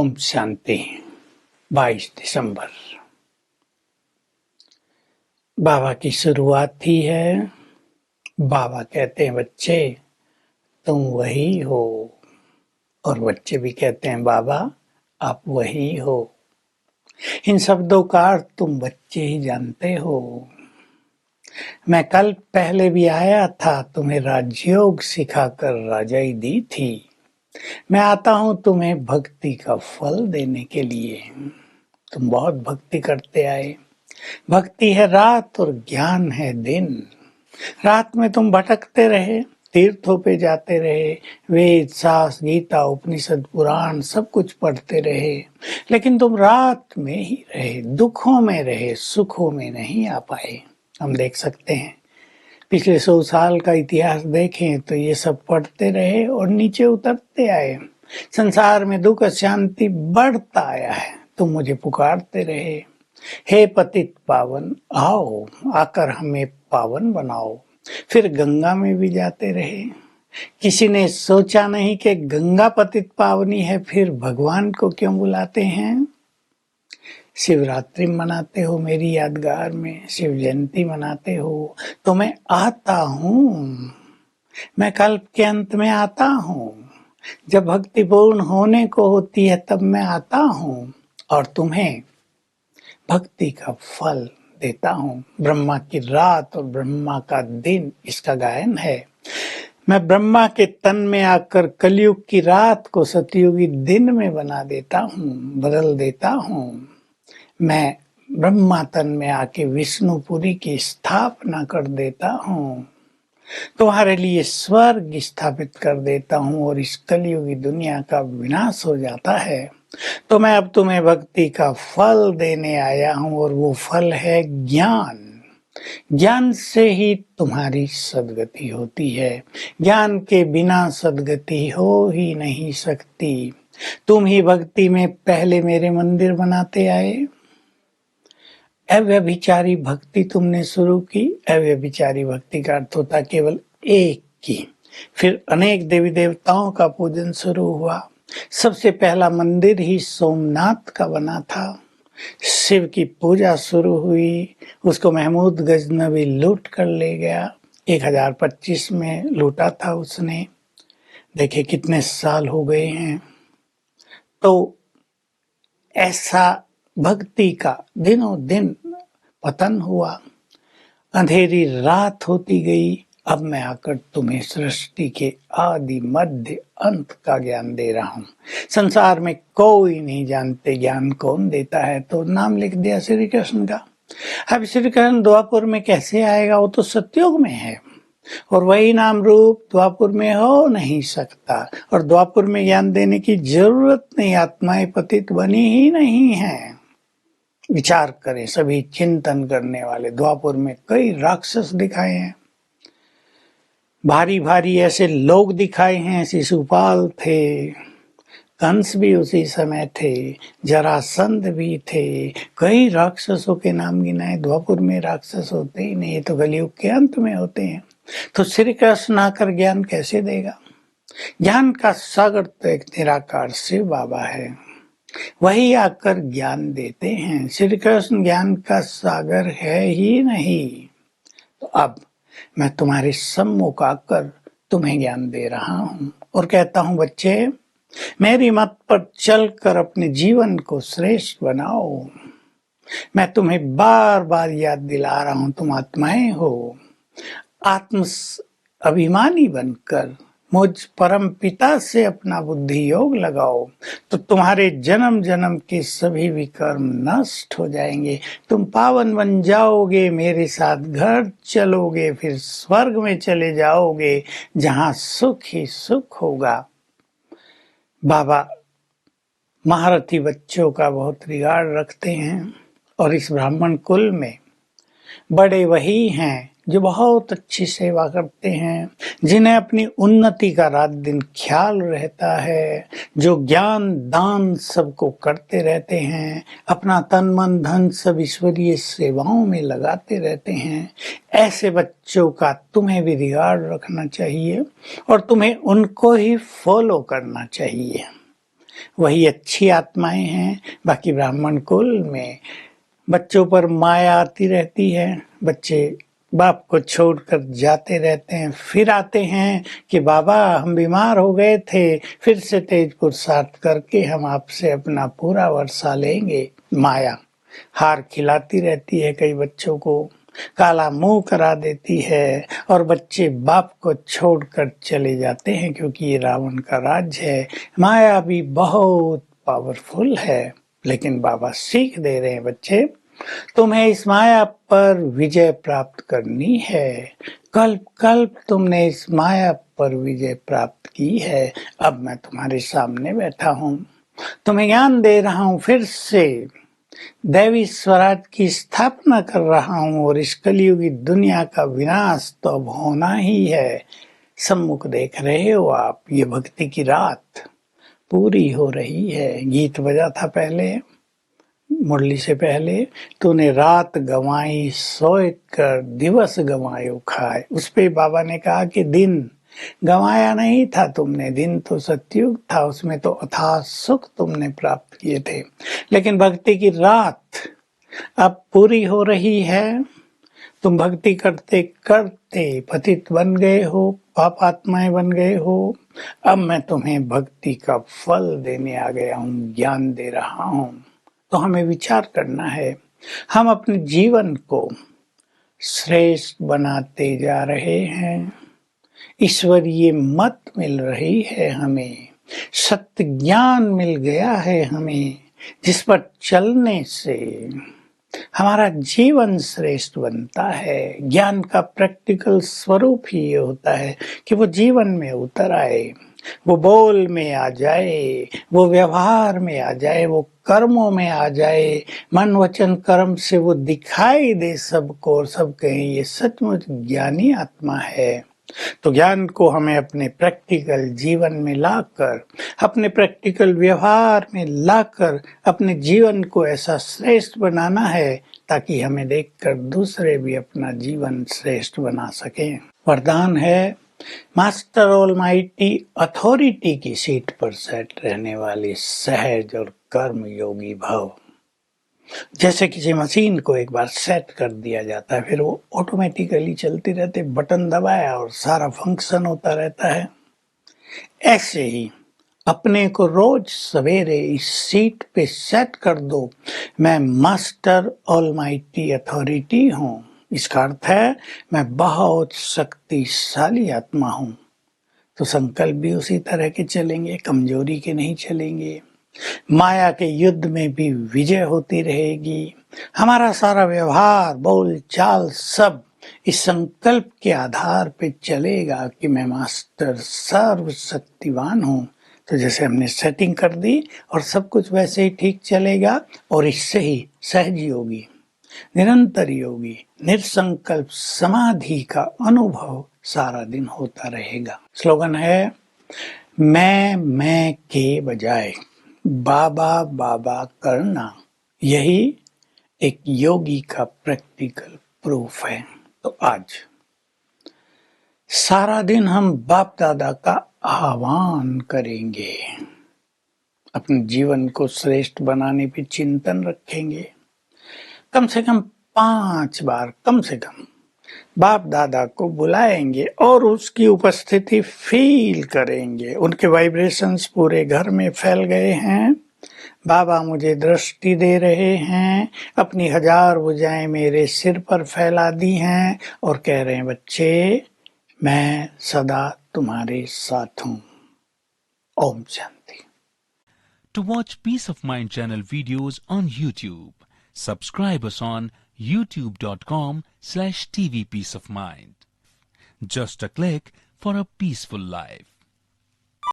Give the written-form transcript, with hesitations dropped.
ओम शांति। 22 दिसंबर बाबा की शुरुआत ही है। बाबा कहते हैं बच्चे तुम वही हो, और बच्चे भी कहते हैं बाबा आप वही हो। इन शब्दों का अर्थ तुम बच्चे ही जानते हो। मैं कल पहले भी आया था, तुम्हें राजयोग सिखाकर राजाई दी थी। मैं आता हूँ तुम्हें भक्ति का फल देने के लिए। तुम बहुत भक्ति करते आए। भक्ति है रात और ज्ञान है दिन। रात में तुम भटकते रहे, तीर्थों पे जाते रहे, वेद शास्त्र गीता उपनिषद पुराण सब कुछ पढ़ते रहे, लेकिन तुम रात में ही रहे, दुखों में रहे, सुखों में नहीं आ पाए। हम देख सकते हैं पिछले 100 साल का इतिहास देखें तो ये सब पढ़ते रहे और नीचे उतरते आए। संसार में दुख शांति बढ़ता आया है। तुम मुझे पुकारते रहे, हे पतित पावन आओ, आकर हमें पावन बनाओ। फिर गंगा में भी जाते रहे। किसी ने सोचा नहीं कि गंगा पतित पावनी है, फिर भगवान को क्यों बुलाते हैं। शिवरात्रि मनाते हो मेरी यादगार में, शिव जयंती मनाते हो, तो मैं आता हूँ। मैं कल्प के अंत में आता हूँ। जब भक्ति पूर्ण होने को होती है तब मैं आता हूँ और तुम्हें भक्ति का फल देता हूँ। ब्रह्मा की रात और ब्रह्मा का दिन, इसका गायन है। मैं ब्रह्मा के तन में आकर कलयुग की रात को सतयुगी दिन में बना देता हूँ, बदल देता हूँ। मैं ब्रह्मा तन में आके विष्णुपुरी की स्थापना कर देता हूँ। तुम्हारे लिए स्वर्ग स्थापित कर देता हूँ और इस कलयुगी दुनिया का विनाश हो जाता है। तो मैं अब तुम्हें भक्ति का फल देने आया हूँ और वो फल है ज्ञान। ज्ञान से ही तुम्हारी सद्गति होती है। ज्ञान के बिना सद्गति हो ही नहीं सकती। तुम ही भक्ति में पहले मेरे मंदिर बनाते आए। अव्यभिचारी भक्ति तुमने शुरू की। अव्यभिचारी भक्ति का अर्थ होता केवल एक की। फिर अनेक देवी देवताओं का पूजन शुरू हुआ। सबसे पहला मंदिर ही सोमनाथ का बना था। शिव की पूजा शुरू हुई, उसको महमूद गजनवी लूट कर ले गया। 1025 में लूटा था उसने। देखिए कितने साल हो गए हैं। तो ऐसा भक्ति का दिनों दिन पतन हुआ, अंधेरी रात होती गई। अब मैं आकर तुम्हें सृष्टि के आदि मध्य अंत का ज्ञान दे रहा हूँ। संसार में कोई नहीं जानते ज्ञान कौन देता है, तो नाम लिख दिया श्री कृष्ण का। अब श्री कृष्ण द्वापर में कैसे आएगा, वो तो सतयुग में है और वही नाम रूप द्वापर में हो नहीं सकता। और द्वापर में ज्ञान देने की जरूरत नहीं, आत्माएं पतित बनी ही नहीं है। विचार करें सभी चिंतन करने वाले, द्वापर में कई राक्षस दिखाए हैं, भारी भारी ऐसे लोग दिखाए हैं। शिशुपाल थे, कंस भी उसी समय थे, जरासंध भी थे, कई राक्षसों के नाम गिनाए। द्वापर में राक्षस होते ही नहीं, ये तो कलयुग के अंत में होते हैं। तो श्री कृष्ण आकर ज्ञान कैसे देगा। ज्ञान का सागर तो एक निराकार शिव बाबा है, वही आकर ज्ञान देते हैं। श्री कृष्ण ज्ञान का सागर है ही नहीं। तो अब मैं तुम्हारे सम्मुख आकर तुम्हें ज्ञान दे रहा हूँ और कहता हूँ बच्चे मेरी मत पर चलकर अपने जीवन को श्रेष्ठ बनाओ। मैं तुम्हें बार बार याद दिला रहा हूँ, तुम आत्माएं हो। आत्म अभिमानी बनकर मुझ परम पिता से अपना बुद्धि योग लगाओ, तो तुम्हारे जन्म जन्म के सभी विकर्म नष्ट हो जाएंगे। तुम पावन बन जाओगे, मेरे साथ घर चलोगे, फिर स्वर्ग में चले जाओगे जहां सुख ही सुख होगा। बाबा महारथी बच्चों का बहुत रिगार्ड रखते हैं और इस ब्राह्मण कुल में बड़े वही हैं जो बहुत अच्छी सेवा करते हैं, जिन्हें अपनी उन्नति का रात दिन ख्याल रहता है, जो ज्ञान दान सबको करते रहते हैं, अपना तन मन धन सब ईश्वरीय सेवाओं में लगाते रहते हैं। ऐसे बच्चों का तुम्हें भी रिगार्ड रखना चाहिए और तुम्हें उनको ही फॉलो करना चाहिए। वही अच्छी आत्माएं हैं। बाकी ब्राह्मण कुल में बच्चों पर माया आती रहती है, बच्चे बाप को छोड़कर जाते रहते हैं, फिर आते हैं कि बाबा हम बीमार हो गए थे, फिर से तेज पुरुषार्थ करके हम आपसे अपना पूरा वर्षा लेंगे। माया हार खिलाती रहती है, कई बच्चों को काला मुंह करा देती है और बच्चे बाप को छोड़कर चले जाते हैं, क्योंकि ये रावण का राज्य है। माया भी बहुत पावरफुल है, लेकिन बाबा सीख दे रहे हैं, बच्चे तुम्हें इस माया पर विजय प्राप्त करनी है। कल्प कल्प तुमने इस माया पर विजय प्राप्त की है, अब मैं तुम्हारे सामने बैठा हूँ, तुम्हें ज्ञान दे रहा हूँ, फिर से दैवी स्वराज की स्थापना कर रहा हूँ और इस कलयुगी दुनिया का विनाश तो अब होना ही है। सम्मुख देख रहे हो आप, ये भक्ति की रात पूरी हो रही है। गीत बजा था पहले मुरली से पहले, तूने रात गंवाई सोए कर दिवस गंवायो खाए। उस पे बाबा ने कहा कि दिन गंवाया नहीं था तुमने, दिन तो सतयुग था, उसमें तो अथाह सुख तुमने प्राप्त किए थे, लेकिन भक्ति की रात अब पूरी हो रही है। तुम भक्ति करते करते पतित बन गए हो, पापात्माएं बन गए हो, अब मैं तुम्हें भक्ति का फल देने आ गया हूँ, ज्ञान दे रहा हूँ। तो हमें विचार करना है, हम अपने जीवन को श्रेष्ठ बनाते जा रहे हैं। ईश्वरीय मत मिल रही है हमें, सत्य ज्ञान मिल गया है हमें, जिस पर चलने से हमारा जीवन श्रेष्ठ बनता है। ज्ञान का प्रैक्टिकल स्वरूप ही ये होता है कि वो जीवन में उतर आए, वो बोल में आ जाए, वो व्यवहार में आ जाए, वो कर्मों में आ जाए, मन वचन कर्म से वो दिखाई दे सबको और सब कहें ये सचमुच ज्ञानी आत्मा है। तो ज्ञान को हमें अपने प्रैक्टिकल जीवन में लाकर, अपने प्रैक्टिकल व्यवहार में लाकर अपने जीवन को ऐसा श्रेष्ठ बनाना है ताकि हमें देखकर दूसरे भी अपना जीवन श्रेष्ठ बना सकें। वरदान है, मास्टर ऑलमाइटी अथॉरिटी की सीट पर सेट रहने वाले सहज और कर्म योगी भव। जैसे किसी मशीन को एक बार सेट कर दिया जाता है, फिर वो ऑटोमेटिकली चलती रहती, बटन दबाया और सारा फंक्शन होता रहता है। ऐसे ही अपने को रोज सवेरे इस सीट पे सेट कर दो, मैं मास्टर ऑलमाइटी अथॉरिटी हूँ। इसका अर्थ है मैं बहुत शक्तिशाली आत्मा हूँ। तो संकल्प भी उसी तरह के चलेंगे, कमजोरी के नहीं चलेंगे। माया के युद्ध में भी विजय होती रहेगी। हमारा सारा व्यवहार, बोल चाल सब इस संकल्प के आधार पे चलेगा कि मैं मास्टर सर्वशक्तिवान हूँ। तो जैसे हमने सेटिंग कर दी और सब कुछ वैसे ही ठीक चलेगा, और इससे ही सहज योगी, निरंतर योगी, निर्संकल्प समाधि का अनुभव सारा दिन होता रहेगा। स्लोगन है, मैं के बजाय बाबा बाबा करना, यही एक योगी का प्रैक्टिकल प्रूफ है। तो आज सारा दिन हम बाप दादा का आह्वान करेंगे, अपने जीवन को श्रेष्ठ बनाने पे चिंतन रखेंगे। कम से कम 5 बार कम से कम बाप दादा को बुलाएंगे और उसकी उपस्थिति फील करेंगे। उनके वाइब्रेशंस पूरे घर में फैल गए हैं। बाबा मुझे दृष्टि दे रहे हैं, अपनी 1000 भुजाएं मेरे सिर पर फैला दी हैं और कह रहे हैं, बच्चे मैं सदा तुम्हारे साथ हूँ। Om Shanti. To watch Peace of Mind channel videos on YouTube, subscribe us on youtube.com/tvpeaceofmind. Just a click for a peaceful life.